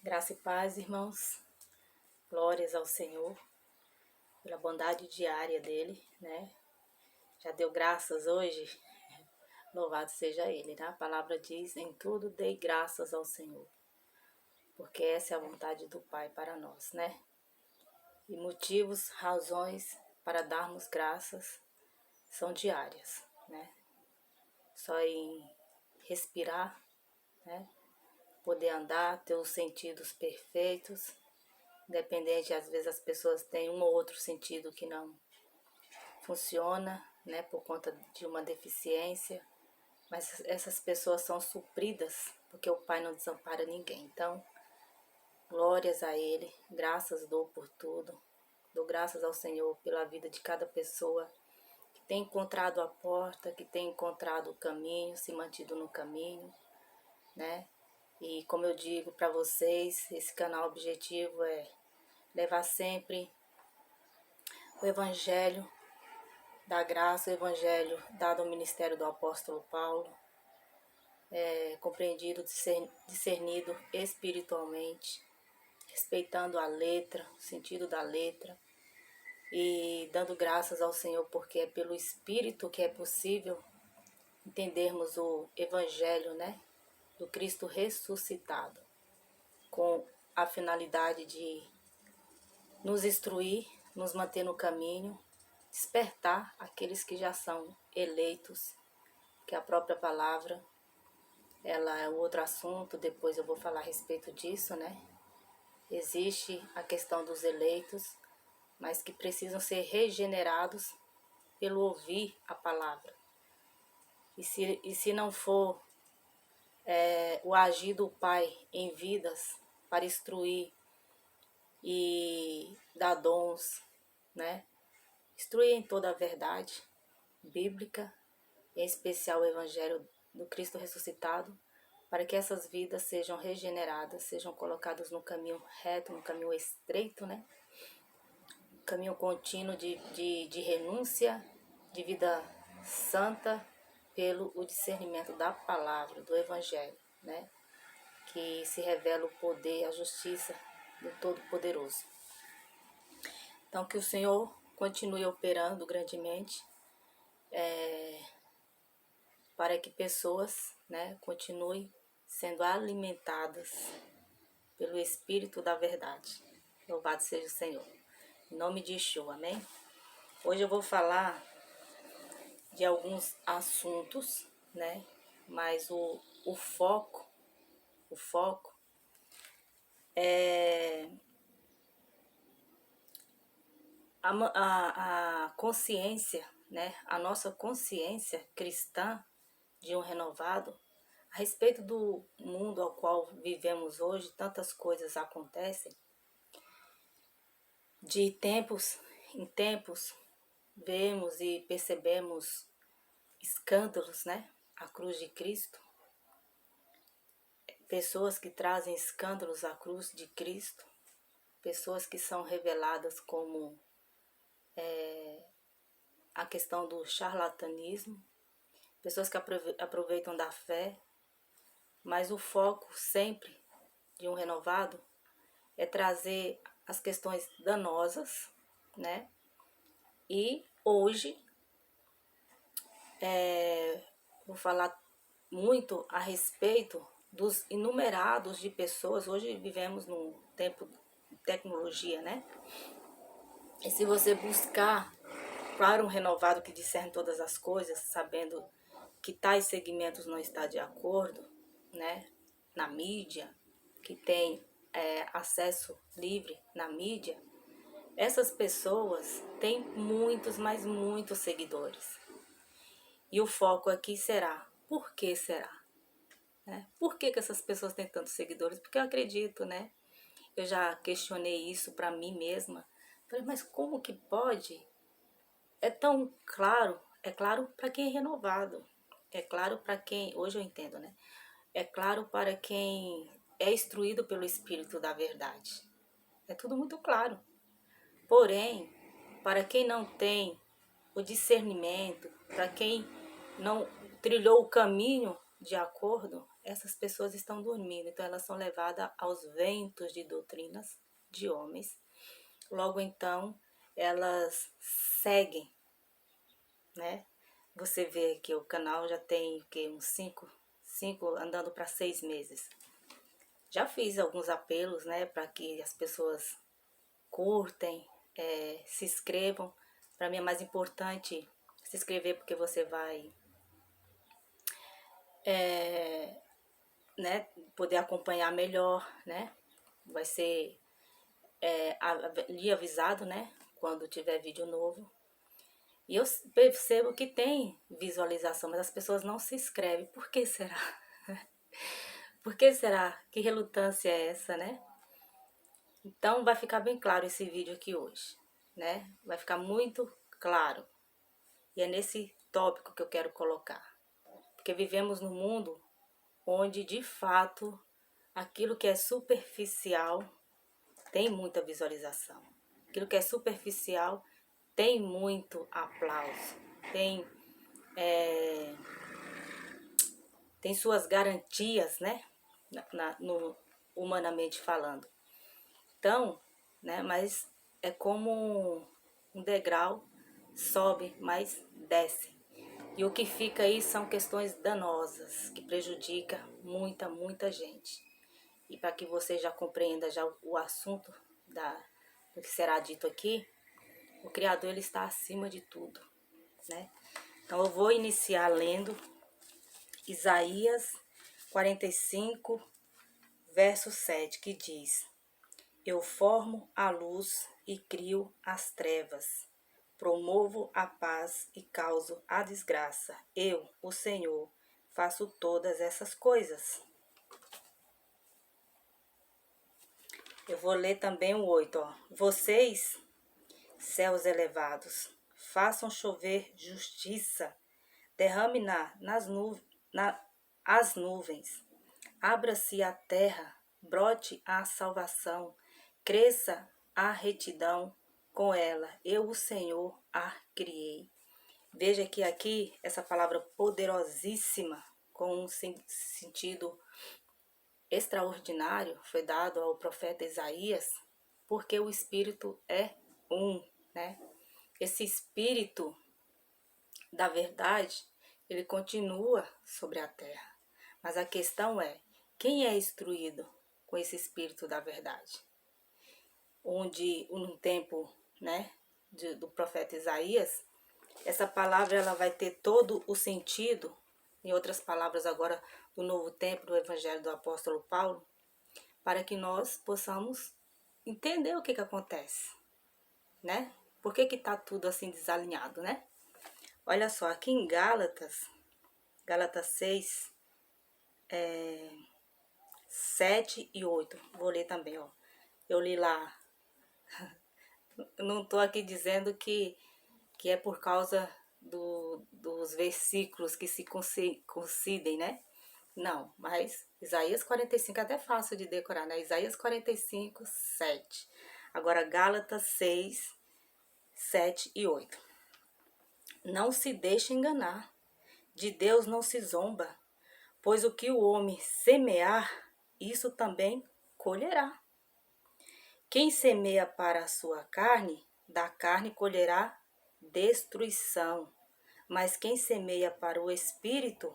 Graça e paz, irmãos. Glórias ao Senhor pela bondade diária dele, né? Já deu graças hoje? Louvado seja ele, né? A palavra diz: em tudo dei graças ao Senhor, porque essa é a vontade do Pai para nós, né? E motivos, razões para darmos graças são diárias, né? Só em respirar, né? Poder andar, ter os sentidos perfeitos. Independente, às vezes as pessoas têm um ou outro sentido que não funciona, né, por conta de uma deficiência, mas essas pessoas são supridas, porque o Pai não desampara ninguém. Então, glórias a Ele, graças dou por tudo, dou graças ao Senhor pela vida de cada pessoa que tem encontrado a porta, que tem encontrado o caminho, se mantido no caminho, né? E como eu digo para vocês, esse canal objetivo é levar sempre o Evangelho da graça, o Evangelho dado ao ministério do apóstolo Paulo, compreendido, discernido espiritualmente, respeitando a letra, o sentido da letra, e dando graças ao Senhor, porque é pelo Espírito que é possível entendermos o Evangelho, né, do Cristo ressuscitado, com a finalidade de nos instruir, nos manter no caminho, despertar aqueles que já são eleitos, que a própria palavra, ela é um outro assunto, depois eu vou falar a respeito disso, né? Existe a questão dos eleitos, mas que precisam ser regenerados pelo ouvir a palavra. E se não for o agir do Pai em vidas para instruir e dar dons, né? Instruir em toda a verdade bíblica, em especial o Evangelho do Cristo ressuscitado, para que essas vidas sejam regeneradas, sejam colocadas no caminho reto, no caminho estreito, né? Caminho contínuo de renúncia, de vida santa, pelo o discernimento da palavra, do Evangelho, né? Que se revela o poder, a justiça do Todo-Poderoso. Então, que o Senhor continue operando grandemente, para que pessoas, né, continuem sendo alimentadas pelo Espírito da verdade. Louvado seja o Senhor. Em nome de Yeshua, amém? Hoje eu vou falar de alguns assuntos, né? Mas o foco é a consciência, né? A nossa consciência cristã de um renovado a respeito do mundo ao qual vivemos hoje. Tantas coisas acontecem. De tempos em tempos, vemos e percebemos escândalos, né? A cruz de Cristo. Pessoas que trazem escândalos à cruz de Cristo. Pessoas que são reveladas como a questão do charlatanismo. Pessoas que aproveitam da fé. Mas o foco sempre de um renovado é trazer as questões danosas, né? E hoje vou falar muito a respeito dos inumerados de pessoas. Hoje vivemos num tempo de tecnologia, né? E se você buscar para um renovado que discerne todas as coisas, sabendo que tais segmentos não estão de acordo, né? Na mídia, que tem acesso livre na mídia, essas pessoas têm muitos, mas muitos seguidores. E o foco aqui será, por que será? Né? Por que essas pessoas têm tantos seguidores? Porque eu acredito, né? Eu já questionei isso para mim mesma. Falei, mas como que pode? É tão claro, é claro para quem é renovado. É claro para quem, hoje eu entendo, né? É claro para quem é instruído pelo Espírito da verdade. É tudo muito claro. Porém, para quem não tem o discernimento, para quem não trilhou o caminho de acordo, essas pessoas estão dormindo, então elas são levadas aos ventos de doutrinas de homens. Logo então, elas seguem, né? Você vê que o canal já tem uns 5 andando para 6 meses. Já fiz alguns apelos, né, para que as pessoas curtem, se inscrevam. Para mim é mais importante se inscrever porque você vai, né, poder acompanhar melhor, né? Vai ser lhe avisado, né, quando tiver vídeo novo. E eu percebo que tem visualização, mas as pessoas não se inscrevem. Por que será? Por que será? Que relutância é essa, né? Então vai ficar bem claro esse vídeo aqui hoje, né? Vai ficar muito claro. E é nesse tópico que eu quero colocar. Porque vivemos num mundo onde, de fato, aquilo que é superficial tem muita visualização. Aquilo que é superficial tem muito aplauso. Tem suas garantias, né? Humanamente falando. Então, né? Mas é como um degrau, sobe, mas desce. E o que fica aí são questões danosas, que prejudicam muita gente. E para que você já compreenda já o assunto do que será dito aqui, o Criador ele está acima de tudo, né? Então eu vou iniciar lendo Isaías 45, verso 7, que diz: Eu formo a luz e crio as trevas, promovo a paz e causo a desgraça. Eu, o Senhor, faço todas essas coisas. Eu vou ler também o 8, ó. Vocês, céus elevados, façam chover justiça, derrame as nuvens, abra-se a terra, brote a salvação, cresça a retidão, com ela eu, o Senhor, a criei. Veja que aqui essa palavra poderosíssima, com um sentido extraordinário, foi dado ao profeta Isaías, porque o Espírito é um, né? Esse Espírito da verdade, ele continua sobre a terra. Mas a questão é, quem é instruído com esse Espírito da verdade? Onde, no tempo, né, do profeta Isaías, essa palavra ela vai ter todo o sentido, em outras palavras agora, do novo tempo, do Evangelho do Apóstolo Paulo, para que nós possamos entender o que acontece, né? Por que está tudo assim desalinhado, né? Olha só, aqui em Gálatas 6, 7 e 8, vou ler também, ó. Eu li lá, eu não estou aqui dizendo que é por causa dos versículos que se coincidem, né? Não, mas Isaías 45 é até fácil de decorar, né? Isaías 45, 7. Agora Gálatas 6, 7 e 8. Não se deixe enganar, de Deus não se zomba, pois o que o homem semear, isso também colherá. Quem semeia para a sua carne, da carne colherá destruição. Mas quem semeia para o Espírito,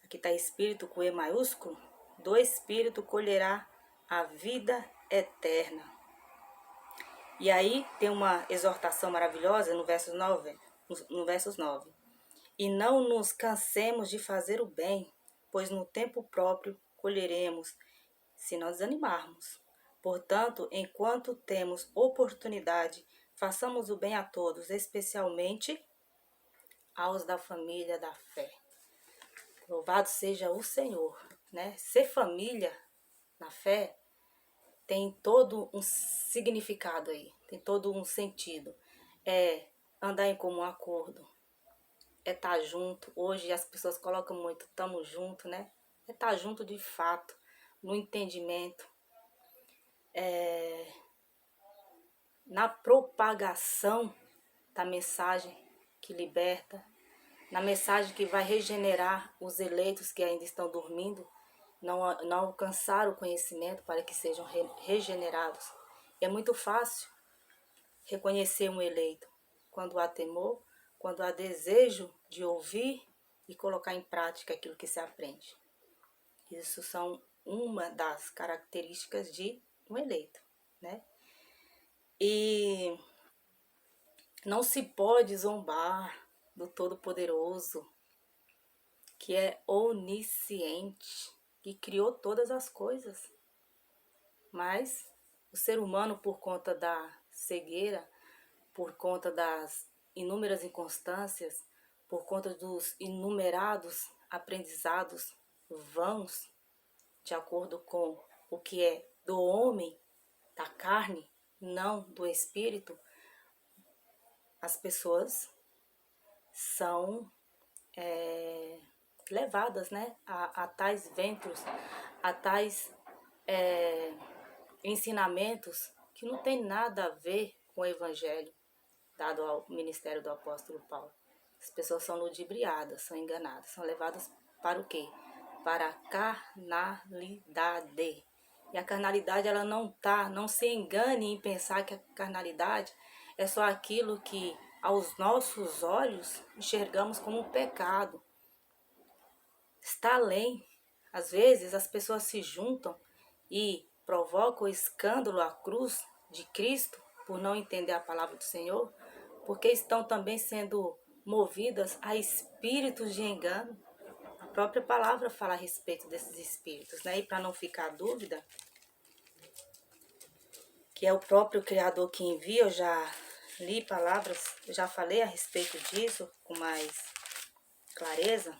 aqui está Espírito com E maiúsculo, do Espírito colherá a vida eterna. E aí tem uma exortação maravilhosa no verso 9. E não nos cansemos de fazer o bem, pois no tempo próprio colheremos, se não desanimarmos. Portanto, enquanto temos oportunidade, façamos o bem a todos, especialmente aos da família da fé. Louvado seja o Senhor, né? Ser família na fé tem todo um significado aí, tem todo um sentido. É andar em comum acordo, é estar junto. Hoje as pessoas colocam muito, estamos junto, né? É estar junto de fato, no entendimento, na propagação da mensagem que liberta, na mensagem que vai regenerar os eleitos que ainda estão dormindo, não alcançaram o conhecimento para que sejam regenerados. É muito fácil reconhecer um eleito quando há temor, quando há desejo de ouvir e colocar em prática aquilo que se aprende. Isso são uma das características de um eleito, né? E não se pode zombar do Todo-Poderoso, que é onisciente, que criou todas as coisas. Mas o ser humano, por conta da cegueira, por conta das inúmeras inconstâncias, por conta dos inumerados aprendizados vãos, de acordo com o que é do homem, da carne, não do espírito, as pessoas são levadas, né, a tais ventos, a tais ensinamentos que não tem nada a ver com o evangelho dado ao ministério do apóstolo Paulo. As pessoas são ludibriadas, são enganadas, são levadas para o quê? Para a carnalidade. E a carnalidade, ela não se engane em pensar que a carnalidade é só aquilo que aos nossos olhos enxergamos como um pecado. Está além. Às vezes as pessoas se juntam e provocam escândalo à cruz de Cristo por não entender a palavra do Senhor, porque estão também sendo movidas a espíritos de engano. A própria palavra fala a respeito desses espíritos, né? E para não ficar dúvida, que é o próprio Criador que envia, eu já li palavras, eu já falei a respeito disso com mais clareza.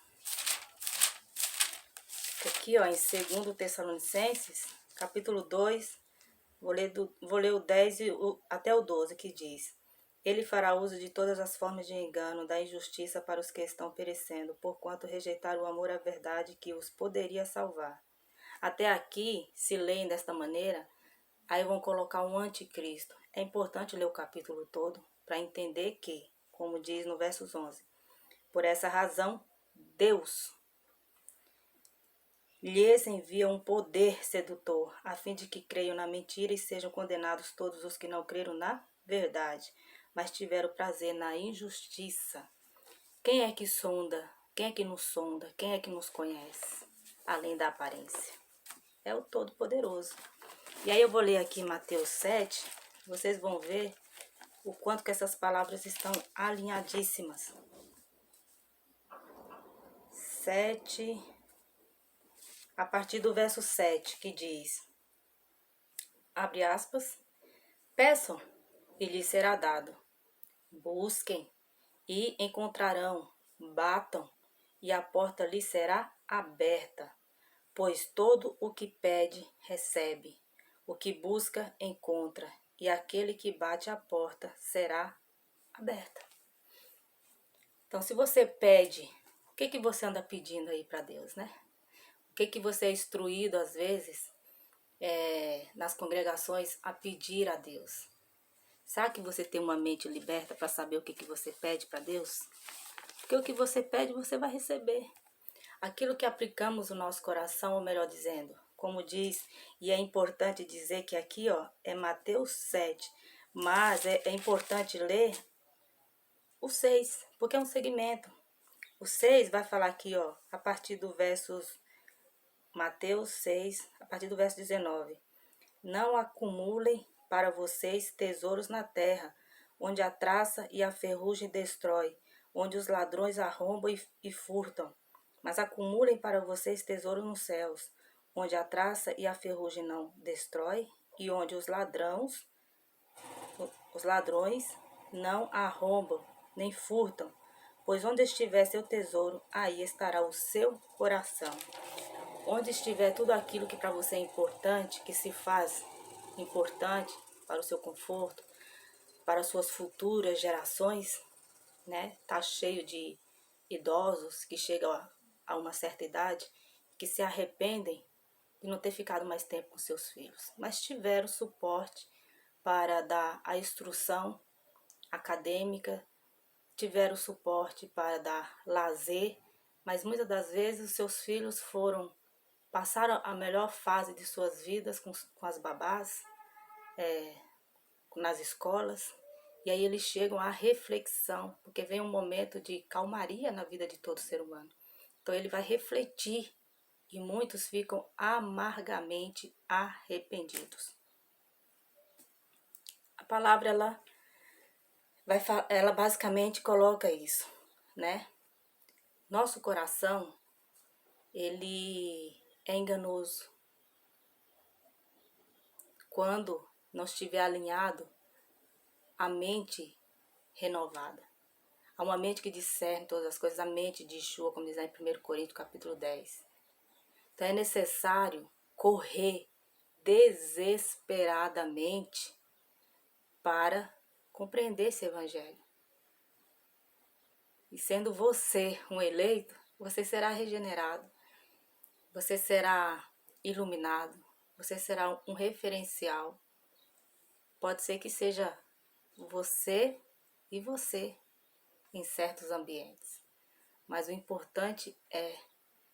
Aqui, ó, em 2 Tessalonicenses, capítulo 2, vou ler o 10 até o 12, que diz: Ele fará uso de todas as formas de engano, da injustiça para os que estão perecendo, porquanto rejeitaram o amor à verdade que os poderia salvar. Até aqui, se leem desta maneira, aí vão colocar um anticristo. É importante ler o capítulo todo para entender que, como diz no versos 11, por essa razão, Deus lhes envia um poder sedutor, a fim de que creiam na mentira e sejam condenados todos os que não creram na verdade, mas tiveram prazer na injustiça. Quem é que sonda? Quem é que nos sonda? Quem é que nos conhece? Além da aparência. É o Todo-Poderoso. E aí eu vou ler aqui Mateus 7, vocês vão ver o quanto que essas palavras estão alinhadíssimas. 7, a partir do verso 7, que diz, abre aspas, peçam e lhes será dado, busquem e encontrarão, batam e a porta lhes será aberta, pois todo o que pede, recebe, o que busca, encontra, e aquele que bate a porta será aberta. Então, se você pede, o que você anda pedindo aí para Deus, né? O que você é instruído, às vezes, nas congregações, a pedir a Deus? Será que você tem uma mente liberta para saber o que você pede para Deus? Porque o que você pede, você vai receber. Aquilo que aplicamos no nosso coração, ou melhor dizendo, como diz, e é importante dizer que aqui, ó, é Mateus 7, mas é importante ler o 6, porque é um segmento. O 6 vai falar aqui, ó, a partir do versos Mateus 6, a partir do verso 19. Não acumulem para vocês tesouros na terra, onde a traça e a ferrugem destrói, onde os ladrões arrombam e furtam. Mas acumulem para vocês tesouros nos céus, onde a traça e a ferrugem não destrói, e onde os ladrões não arrombam nem furtam. Pois onde estiver seu tesouro, aí estará o seu coração. Onde estiver tudo aquilo que para você é importante, que se faz importante para o seu conforto, para suas futuras gerações, né? Tá cheio de idosos que chegam a uma certa idade, que se arrependem de não ter ficado mais tempo com seus filhos, mas tiveram suporte para dar a instrução acadêmica, tiveram suporte para dar lazer, mas muitas das vezes os seus filhos passaram a melhor fase de suas vidas com as babás, nas escolas, e aí eles chegam à reflexão, porque vem um momento de calmaria na vida de todo ser humano. Então ele vai refletir e muitos ficam amargamente arrependidos. A palavra ela basicamente coloca isso, né? Nosso coração, ele é enganoso. Quando não estiver alinhado a mente renovada. Há uma mente que discerne todas as coisas, a mente de Yeshua, como diz em 1 Coríntios capítulo 10. Então é necessário correr desesperadamente para compreender esse evangelho. E sendo você um eleito, você será regenerado, você será iluminado, você será um referencial. Pode ser que seja você e você em certos ambientes, mas o importante é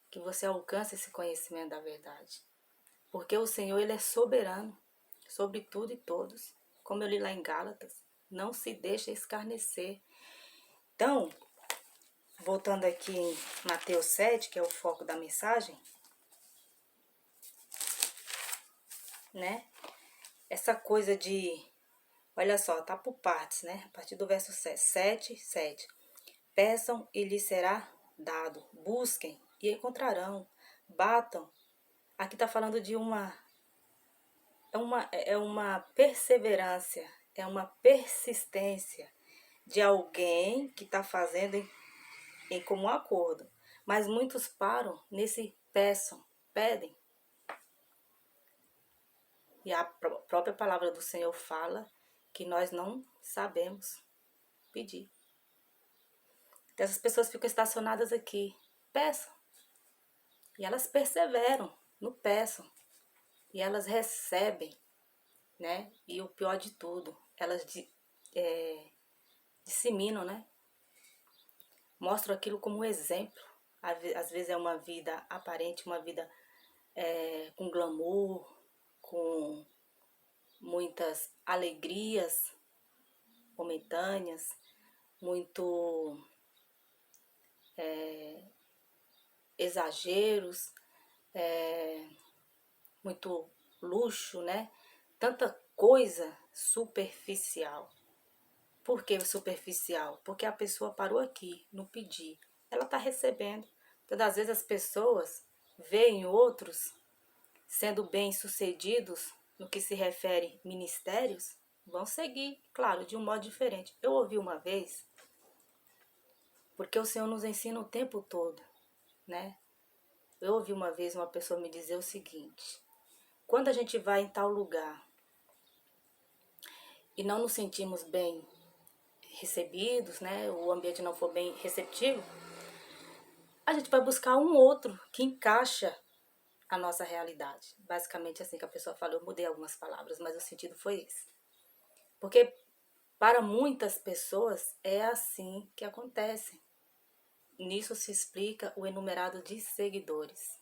que você alcance esse conhecimento da verdade, porque o Senhor, ele é soberano sobre tudo e todos, como eu li lá em Gálatas, não se deixa escarnecer. Então, voltando aqui em Mateus 7, que é o foco da mensagem, né? Essa coisa de, olha só, tá por partes, né? A partir do verso 7. Peçam e lhes será dado. Busquem e encontrarão. Batam. Aqui tá falando de uma perseverança, é uma persistência de alguém que está fazendo em comum acordo. Mas muitos param nesse pedem. E a própria palavra do Senhor fala que nós não sabemos pedir. Então, essas pessoas ficam estacionadas aqui, peçam. E elas perseveram no peçam. E elas recebem, né? E o pior de tudo, elas disseminam, né? Mostram aquilo como um exemplo. Às vezes é uma vida aparente, uma vida com glamour, com muitas alegrias momentâneas, muito exageros, muito luxo, né? Tanta coisa superficial. Por que superficial? Porque a pessoa parou aqui, no pedir. Ela está recebendo. Todas as vezes as pessoas veem outros sendo bem-sucedidos no que se refere ministérios, vão seguir, claro, de um modo diferente. Eu ouvi uma vez, porque o Senhor nos ensina o tempo todo, né? Eu ouvi uma vez uma pessoa me dizer o seguinte: quando a gente vai em tal lugar e não nos sentimos bem recebidos, né? O ambiente não for bem receptivo, a gente vai buscar um outro que encaixa a nossa realidade. Basicamente assim que a pessoa fala. Eu mudei algumas palavras, mas o sentido foi esse. Porque para muitas pessoas é assim que acontece. Nisso se explica o enumerado de seguidores,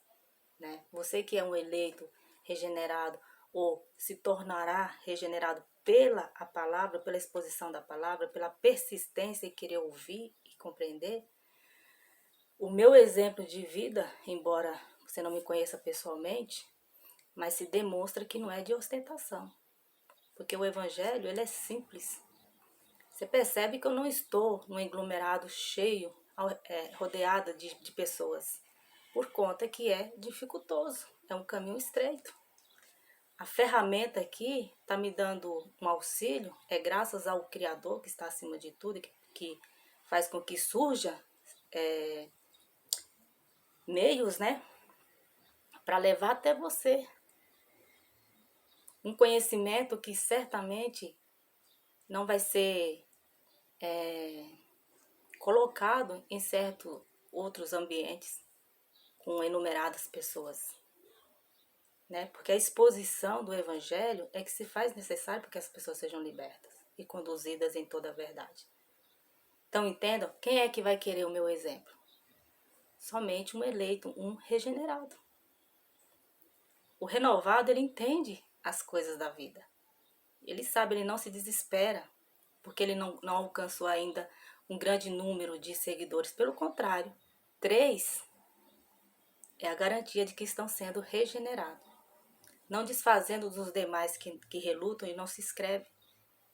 né? Você que é um eleito regenerado ou se tornará regenerado pela a palavra, pela exposição da palavra, pela persistência em querer ouvir e compreender. O meu exemplo de vida, embora você não me conheça pessoalmente, mas se demonstra que não é de ostentação. Porque o evangelho, ele é simples. Você percebe que eu não estou num aglomerado cheio, rodeada de pessoas, por conta que é dificultoso, é um caminho estreito. A ferramenta aqui está me dando um auxílio, é graças ao Criador que está acima de tudo, que faz com que surja meios, né, para levar até você um conhecimento que certamente não vai ser colocado em certos outros ambientes com enumeradas pessoas, né? Porque a exposição do evangelho é que se faz necessário para que as pessoas sejam libertas e conduzidas em toda a verdade. Então entendam, quem é que vai querer o meu exemplo? Somente um eleito, um regenerado. O renovado, ele entende as coisas da vida. Ele sabe, ele não se desespera, porque ele não alcançou ainda um grande número de seguidores. Pelo contrário, 3 é a garantia de que estão sendo regenerados. Não desfazendo dos demais que relutam e não se inscreve.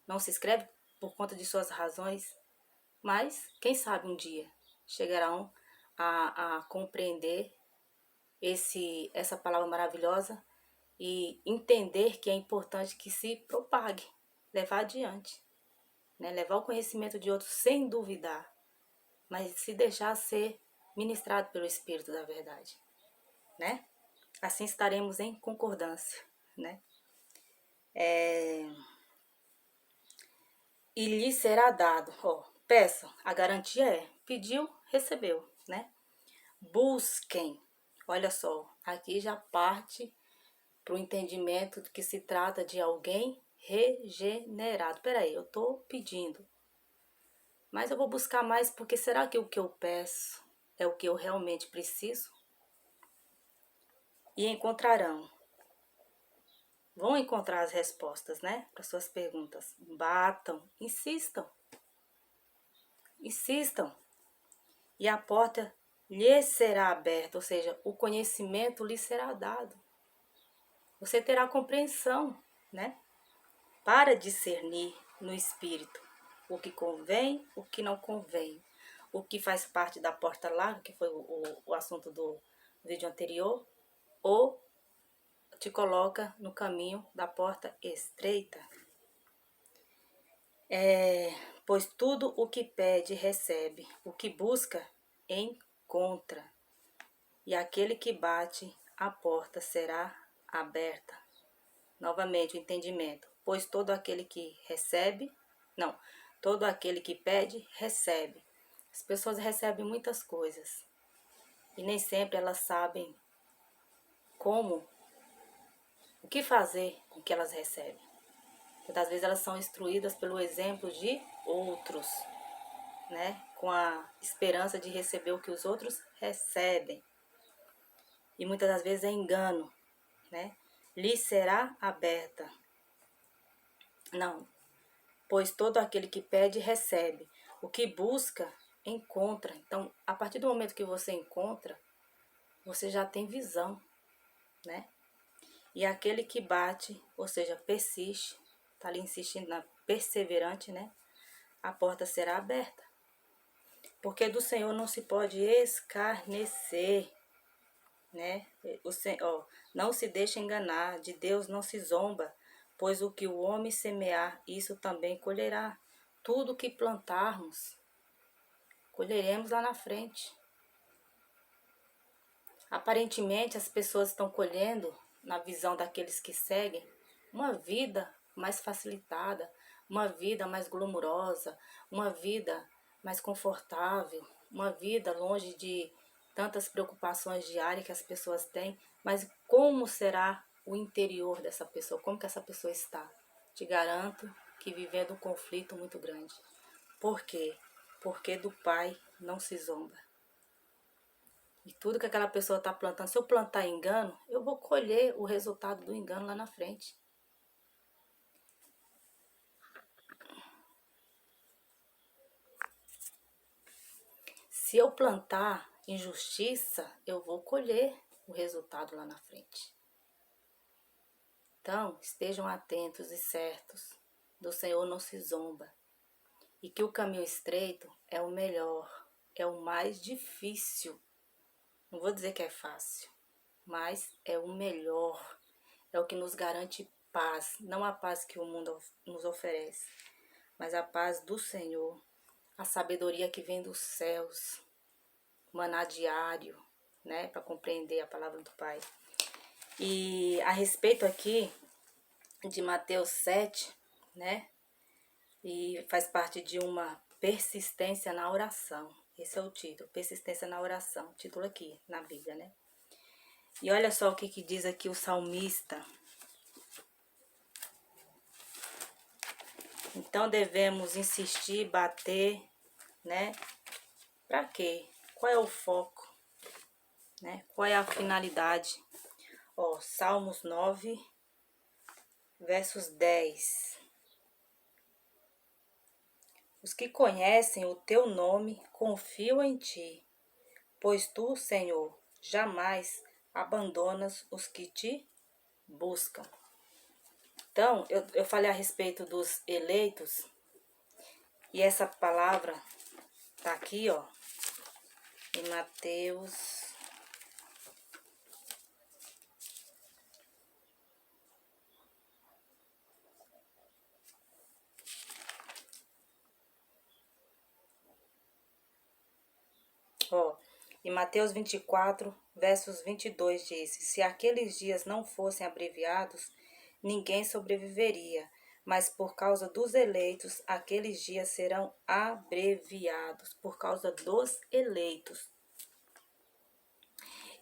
Não se inscreve por conta de suas razões. Mas, quem sabe um dia chegarão a compreender essa palavra maravilhosa e entender que é importante que se propague, levar adiante, né? Levar o conhecimento de outros sem duvidar, mas se deixar ser ministrado pelo Espírito da verdade, né? Assim estaremos em concordância, né? E lhe será dado, peçam, a garantia é, pediu, recebeu, né? Busquem, olha só, aqui já parte para o entendimento de que se trata de alguém regenerado. Peraí, eu estou pedindo, mas eu vou buscar mais porque será que o que eu peço é o que eu realmente preciso? E encontrarão. Vão encontrar as respostas, né? Para suas perguntas. Batam, insistam. Insistam. E a porta lhe será aberta, ou seja, o conhecimento lhe será dado. Você terá compreensão, né? Para discernir no espírito o que convém, o que não convém. O que faz parte da porta larga, que foi o assunto do vídeo anterior, ou te coloca no caminho da porta estreita. Pois tudo o que pede, recebe. O que busca, encontra. E aquele que bate, a porta será aberta. Novamente, o entendimento. Pois todo aquele que todo aquele que pede, recebe. As pessoas recebem muitas coisas. E nem sempre elas sabem o que fazer com o que elas recebem. Muitas vezes elas são instruídas pelo exemplo de outros, né? Com a esperança de receber o que os outros recebem. E muitas das vezes é engano, né? Lhe será aberta. Não, pois todo aquele que pede, recebe. O que busca, encontra. Então, a partir do momento que você encontra, você já tem visão, né? E aquele que bate, ou seja, persiste, está ali insistindo na perseverante, né? A porta será aberta. Porque do Senhor não se pode escarnecer, né? Não se deixe enganar, de Deus não se zomba, pois o que o homem semear, isso também colherá. Tudo que plantarmos, colheremos lá na frente. Aparentemente, as pessoas estão colhendo, na visão daqueles que seguem, uma vida mais facilitada, uma vida mais glamourosa, uma vida mais confortável, uma vida longe de tantas preocupações diárias que as pessoas têm. Mas como será o interior dessa pessoa? Como que essa pessoa está? Te garanto que vivendo um conflito muito grande. Por quê? Porque do Pai não se zomba. E tudo que aquela pessoa está plantando, se eu plantar engano, eu vou colher o resultado do engano lá na frente. Se eu plantar injustiça, eu vou colher o resultado lá na frente. Então, estejam atentos e certos. Do Senhor não se zomba. E que o caminho estreito é o melhor, é o mais difícil. Não vou dizer que é fácil, mas é o melhor. É o que nos garante paz. Não a paz que o mundo nos oferece, mas a paz do Senhor. A sabedoria que vem dos céus. Maná diário, né? Para compreender a palavra do Pai. E a respeito aqui de Mateus 7, né? E faz parte de uma persistência na oração. Esse é o título, persistência na oração, título aqui na Bíblia, né? E olha só o que diz aqui o salmista. Então devemos insistir, bater, né? Para quê? Qual é o foco, né? Qual é a finalidade? Ó, Salmos 9, versos 10. Os que conhecem o teu nome confiam em ti, pois tu, Senhor, jamais abandonas os que te buscam. Então, eu falei a respeito dos eleitos, e essa palavra tá aqui, ó, em Mateus. Ó, em Mateus 24, versos 22 diz: Se aqueles dias não fossem abreviados, ninguém sobreviveria, mas por causa dos eleitos, aqueles dias serão abreviados, por causa dos eleitos.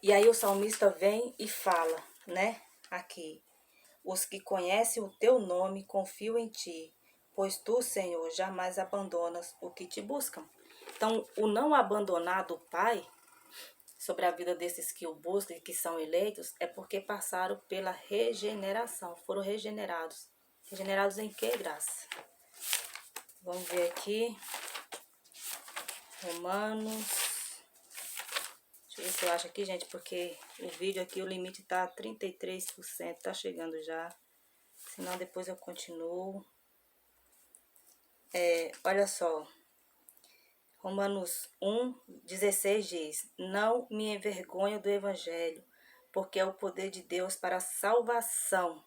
E aí o salmista vem e fala, né, aqui: os que conhecem o teu nome confiam em ti, pois tu, Senhor, jamais abandonas o que te buscam. Então, o não abandonar do Pai sobre a vida desses que o buscam e que são eleitos é porque passaram pela regeneração, foram regenerados. Regenerados em que, Graça? Vamos ver aqui. Romanos. Deixa eu ver se eu acho aqui, gente, porque o vídeo aqui, o limite tá 33%, tá chegando já. Senão depois eu continuo. Olha só. Romanos 1:16 diz: Não me envergonho do evangelho, porque é o poder de Deus para a salvação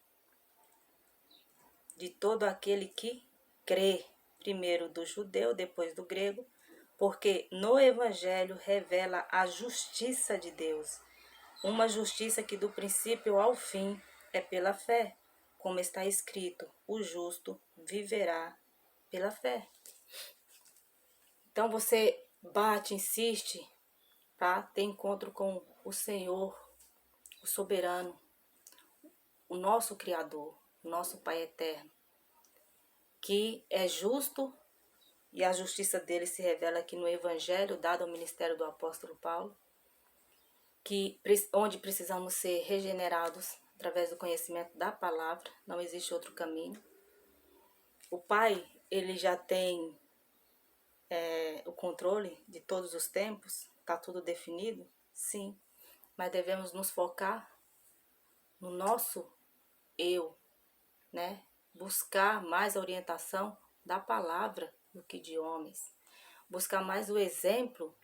de todo aquele que crê, primeiro do judeu, depois do grego, porque no evangelho revela a justiça de Deus, uma justiça que do princípio ao fim é pela fé, como está escrito: o justo viverá pela fé. Então você bate, insiste para ter encontro com o Senhor, o soberano, o nosso Criador, o nosso Pai eterno, que é justo, e a justiça dele se revela aqui no Evangelho dado ao ministério do apóstolo Paulo, onde precisamos ser regenerados através do conhecimento da palavra, não existe outro caminho. O Pai, ele já tem o controle de todos os tempos, está tudo definido, sim, mas devemos nos focar no nosso eu, né? Buscar mais a orientação da palavra do que de homens. Buscar mais o exemplo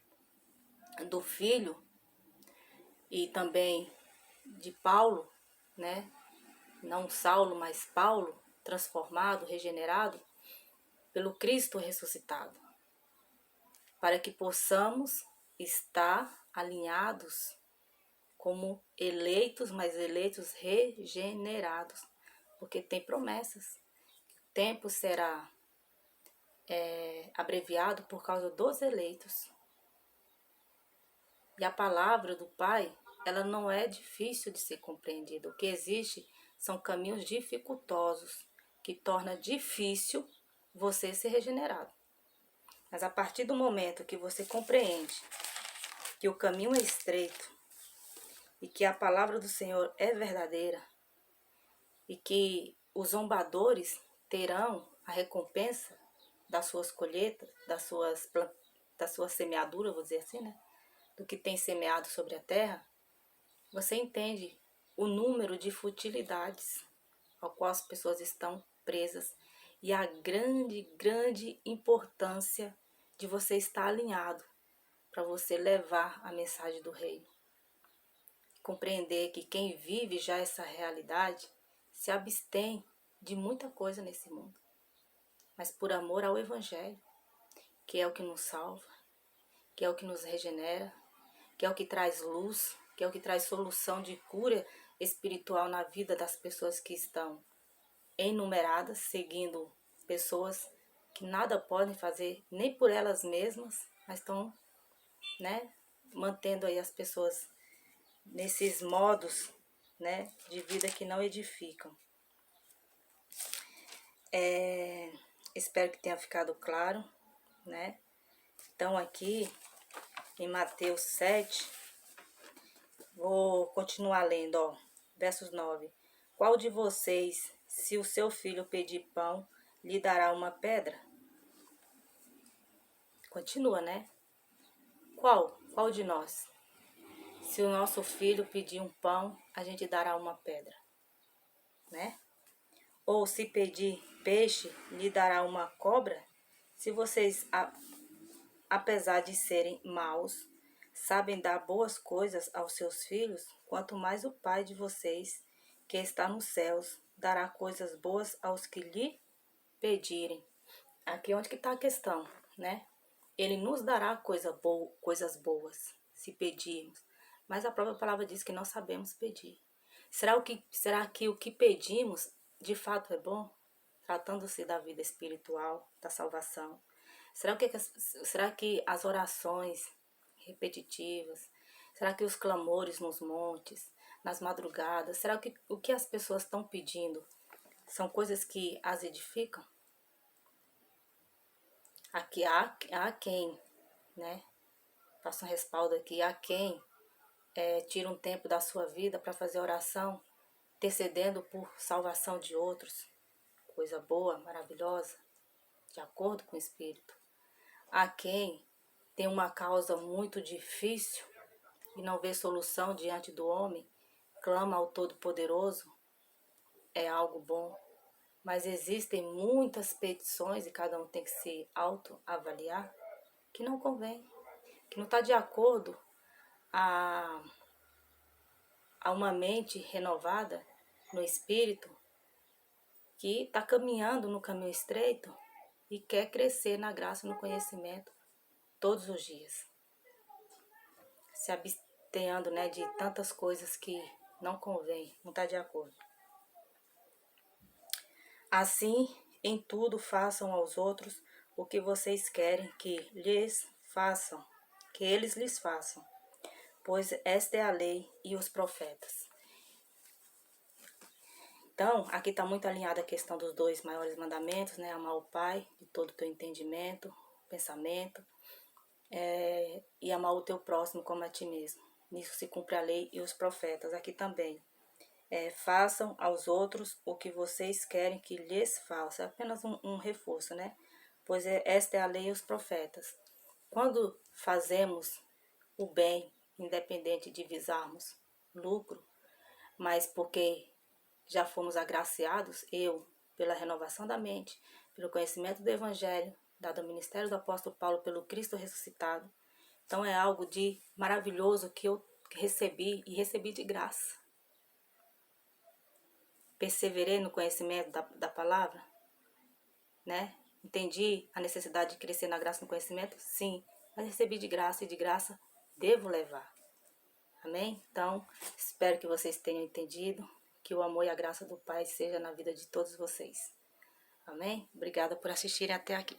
do filho e também de Paulo, né? Não Saulo, mas Paulo, transformado, regenerado pelo Cristo ressuscitado, para que possamos estar alinhados como eleitos, mas eleitos regenerados, porque tem promessas. O tempo será abreviado por causa dos eleitos. E a palavra do Pai, ela não é difícil de ser compreendida. O que existe são caminhos dificultosos, que torna difícil você ser regenerado. Mas a partir do momento que você compreende que o caminho é estreito e que a palavra do Senhor é verdadeira e que os zombadores terão a recompensa das suas colheitas, da sua semeadura, vou dizer assim, né? Do que tem semeado sobre a terra, você entende o número de futilidades ao qual as pessoas estão presas e a grande importância de você estar alinhado para você levar a mensagem do reino. Compreender que quem vive já essa realidade se abstém de muita coisa nesse mundo, mas por amor ao Evangelho, que é o que nos salva, que é o que nos regenera, que é o que traz luz, que é o que traz solução de cura espiritual na vida das pessoas que estão enumeradas, seguindo pessoas que nada podem fazer nem por elas mesmas, mas estão, né, mantendo aí as pessoas nesses modos, né, de vida que não edificam. Espero que tenha ficado claro, né? Então, aqui em Mateus 7, vou continuar lendo, ó, versos 9. Qual de vocês, se o seu filho pedir pão, lhe dará uma pedra? Continua, né? Qual de nós? Se o nosso filho pedir um pão, a gente dará uma pedra, né? Ou se pedir peixe, lhe dará uma cobra? Se vocês, apesar de serem maus, sabem dar boas coisas aos seus filhos, quanto mais o Pai de vocês, que está nos céus, dará coisas boas aos que lhe pedirem. Aqui é onde que está a questão, né? Ele nos dará coisas boas, se pedirmos. Mas a própria palavra diz que nós sabemos pedir. Será que o que pedimos, de fato, é bom? Tratando-se da vida espiritual, da salvação. Será que as orações repetitivas, será que os clamores nos montes, nas madrugadas, será que o que as pessoas estão pedindo são coisas que as edificam? Aqui há quem, né? Faça um respaldo aqui, há quem tira um tempo da sua vida para fazer oração, intercedendo por salvação de outros. Coisa boa, maravilhosa, de acordo com o Espírito. Há quem tem uma causa muito difícil e não vê solução diante do homem, clama ao Todo-Poderoso, é algo bom. Mas existem muitas petições, e cada um tem que se autoavaliar, que não convém, que não está de acordo a uma mente renovada no espírito, que está caminhando no caminho estreito e quer crescer na graça e no conhecimento todos os dias. Se abstenhando, né, de tantas coisas que não convém, não está de acordo. Assim, em tudo façam aos outros o que vocês querem que eles lhes façam, pois esta é a lei e os profetas. Então, aqui está muito alinhada a questão dos 2 maiores mandamentos, né? Amar o Pai de todo o teu entendimento, pensamento, e amar o teu próximo como a ti mesmo. Nisso se cumpre a lei e os profetas. Aqui também. Façam aos outros o que vocês querem que lhes façam. É apenas um reforço, né? Pois esta é a lei e os profetas. Quando fazemos o bem, independente de visarmos lucro, mas porque já fomos agraciados, pela renovação da mente, pelo conhecimento do Evangelho, dado ao ministério do apóstolo Paulo pelo Cristo ressuscitado. Então é algo de maravilhoso que eu recebi e recebi de graça. Perseverei no conhecimento da palavra, né? Entendi a necessidade de crescer na graça e no conhecimento? Sim, mas recebi de graça e de graça devo levar. Amém? Então, espero que vocês tenham entendido, que o amor e a graça do Pai seja na vida de todos vocês. Amém? Obrigada por assistirem até aqui.